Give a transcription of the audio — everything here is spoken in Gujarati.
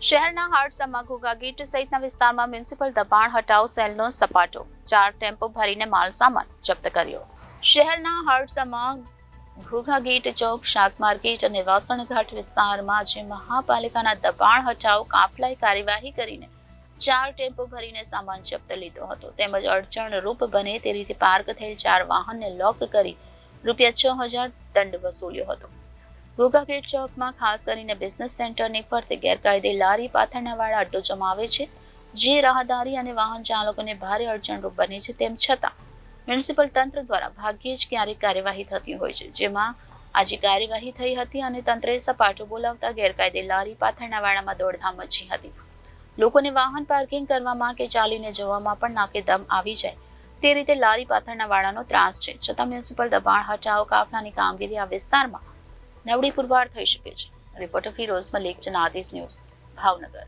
શહેરના હાડસામાં ઘોઘા ગેટ સહિતના વિસ્તારમાં મ્યુનિસિપલ દબાણ હટાવ સેલનો સપાટો 4 ટેમ્પો ભરીને માલસામાન જપ્ત કર્યો। શહેરના હાડસામાં ઘોઘા ગેટ ચોક, શાક માર્કેટ અને વાસણઘાટ વિસ્તારમાં આજે મહાપાલિકાના દબાણ હટાવ કાફલાએ કાર્યવાહી કરીને 4 ટેમ્પો ભરીને સામાન જપ્ત લીધો હતો તેમજ અડચણરૂપ બને તે રીતે પાર્ક થયેલ 4 વાહનને લોક કરી ₹6000 દંડ વસૂલ્યો હતો। ઘોઘા ગેટ ચોકમાં ખાસ કરીને બિઝનેસ સેન્ટરની ફરતે ગેરકાયદે લારી પાથરણાવાળા અડ્ડો જમાવે છે, જે રાહદારી અને વાહન ચાલકોને ભારે અડચણરૂપ બને છે। તેમ છતાં મ્યુનિસિપલ તંત્ર દ્વારા ભાગ્યે જ ક્યારેક કાર્યવાહી થતી હોય છે, જેમાં આજે કાર્યવાહી થઈ હતી અને તંત્રે સપાટો બોલાવતા ગેરકાયદે લારી પાથરણાવાળામાં દોડધામ મચી હતી। લોકોને વાહન પાર્કિંગ કરવામાં કે ચાલીને જવામાં પણ નાકે દમ આવી જાય તે રીતે લારી પાથરણાવાળાનો ત્રાસ છે, છતાં મ્યુનિસિપલ દબાણ હટાવ કાફલાની કામગીરી આ વિસ્તારમાં નબળી પુરવાર થઈ શકે છે। Reporter Firoz Malik, Janadesh news, Bhavnagar.